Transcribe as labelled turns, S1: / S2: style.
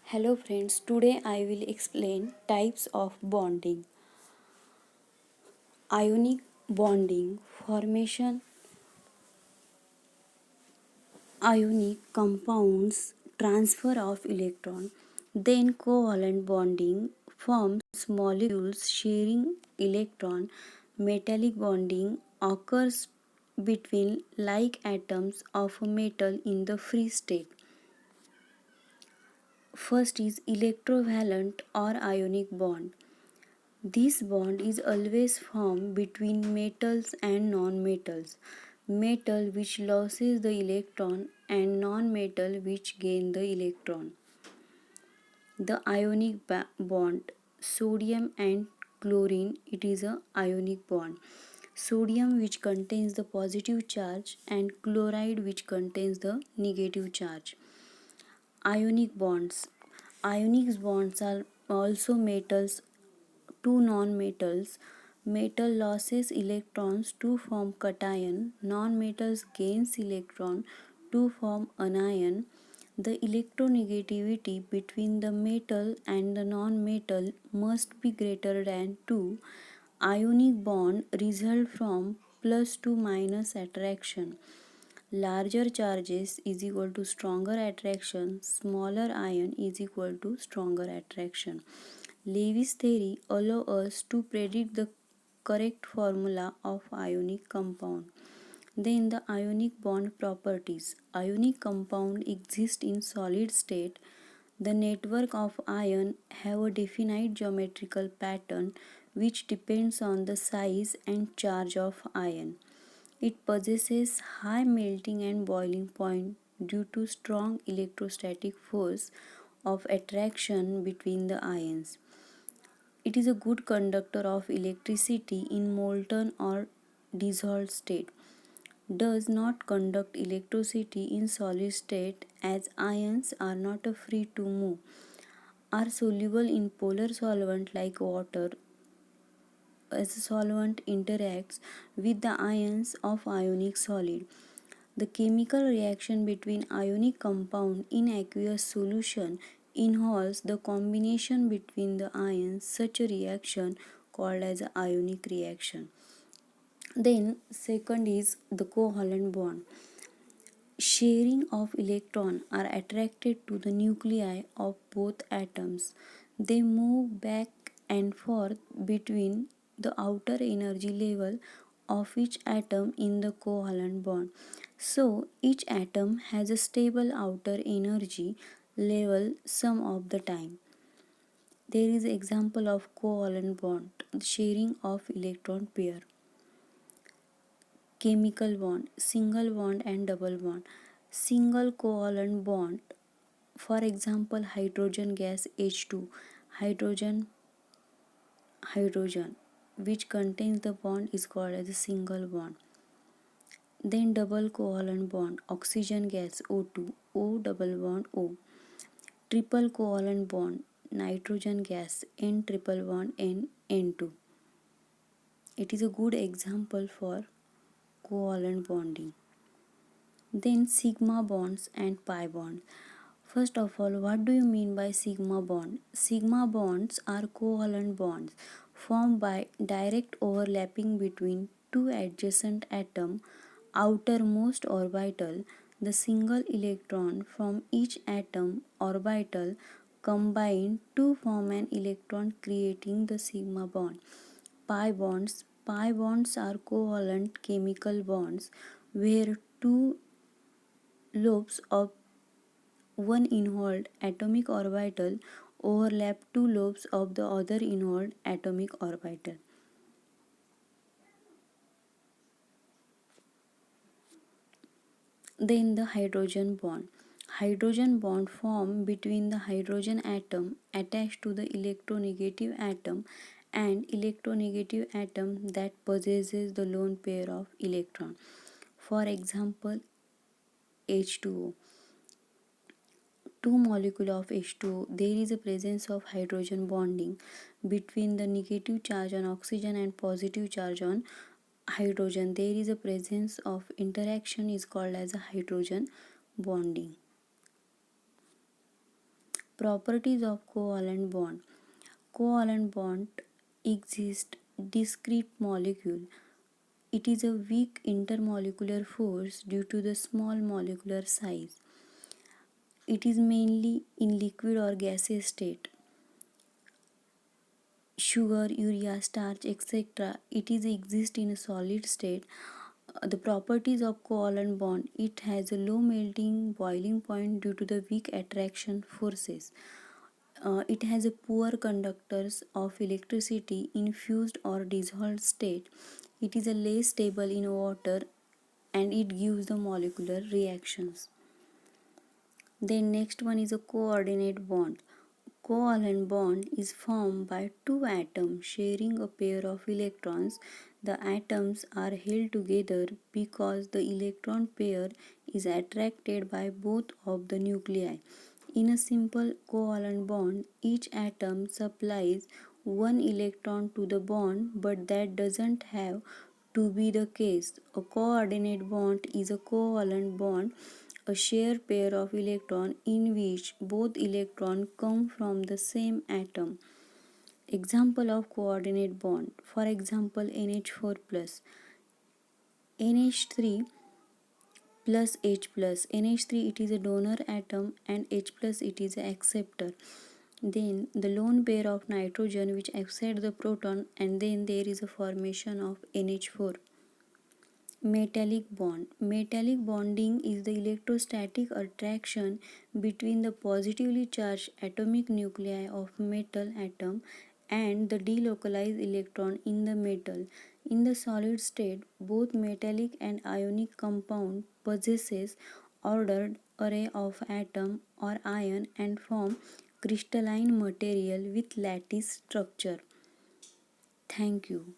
S1: Hello friends, today I will explain types of bonding. Ionic bonding, formation ionic compounds, transfer of electron, then covalent bonding forms molecules sharing electron. Metallic bonding occurs between like atoms of a metal in the free state. First is electrovalent or ionic bond. This bond is always formed between metals and non-metals. Metal which loses the electron and non-metal which gain the electron. The ionic bond, sodium and chlorine, it is a ionic bond. Sodium which contains the positive charge and chloride which contains the negative charge. Ionic bonds. Ionic bonds are also metals. Two nonmetals. Metal loses electrons to form cation. Nonmetals gains electron to form anion. The electronegativity between the metal and the non-metal must be greater than 2. Ionic bond result from plus to minus attraction. Larger charges is equal to stronger attraction, smaller ion is equal to stronger attraction. Lewis's theory allows us to predict the correct formula of ionic compound. Then the ionic bond properties. Ionic compound exist in solid state. The network of ion have a definite geometrical pattern which depends on the size and charge of ion. It possesses high melting and boiling point due to strong electrostatic force of attraction between the ions. It is a good conductor of electricity in molten or dissolved state. Does not conduct electricity in solid state as ions are not free to move. Are soluble in polar solvent like water. As a solvent interacts with the ions of ionic solid. The chemical reaction between ionic compound in aqueous solution involves the combination between the ions. Such a reaction called as a ionic reaction. Then second is the covalent bond. Sharing of electron are attracted to the nuclei of both atoms. They move back and forth between the outer energy level of each atom in the covalent bond. So each atom has a stable outer energy level some of the time. There is example of covalent bond, sharing of electron pair. Chemical bond, single bond and double bond. Single covalent bond, for example hydrogen gas H2, hydrogen hydrogen which contains the bond is called as a single bond. Then double covalent bond, oxygen gas O2, O double bond O. Triple covalent bond, nitrogen gas N triple bond N N2. It is a good example for covalent bonding. Then sigma bonds and pi bonds. First of all, what do you mean by sigma bond? Sigma bonds are covalent bonds formed by direct overlapping between two adjacent atoms. Outermost orbital, the single electron from each atom orbital combine to form an electron creating the sigma bond. Pi bonds. Pi bonds are covalent chemical bonds where two lobes of one involved atomic orbital overlap two lobes of the other involved atomic orbital. Then the hydrogen bond. Hydrogen bond formed between the hydrogen atom attached to the electronegative atom and electronegative atom that possesses the lone pair of electron. For example, H2O. Two molecules of H2O, there is a presence of hydrogen bonding between the negative charge on oxygen and positive charge on hydrogen. There is a presence of interaction is called as a hydrogen bonding. Properties of covalent bond. Covalent bond exist discrete molecule. It is a weak intermolecular force due to the small molecular size. It is mainly in liquid or gaseous state. Sugar, urea, starch, etc. It is exist in a solid state. The properties of covalent bond: it has a low melting boiling point due to the weak attraction forces. It has a poor conductors of electricity in fused or dissolved state. It is a less stable in water and it gives the molecular reactions. Then next one is a coordinate bond. Covalent bond is formed by two atoms sharing a pair of electrons. The atoms are held together because the electron pair is attracted by both of the nuclei. In a simple covalent bond, each atom supplies one electron to the bond, but that doesn't have to be the case. A coordinate bond is a covalent bond, a shared pair of electrons in which both electrons come from the same atom. Example of coordinate bond: for example, NH4 plus NH3 plus H plus. NH3, it is a donor atom, and H plus, it is an acceptor. Then the lone pair of nitrogen which accepts the proton, and then there is a formation of NH4. Metallic bond. Metallic bonding is the electrostatic attraction between the positively charged atomic nuclei of metal atom and the delocalized electron in the metal. In the solid state, both metallic and ionic compound possesses ordered array of atom or ion and form crystalline material with lattice structure. Thank you.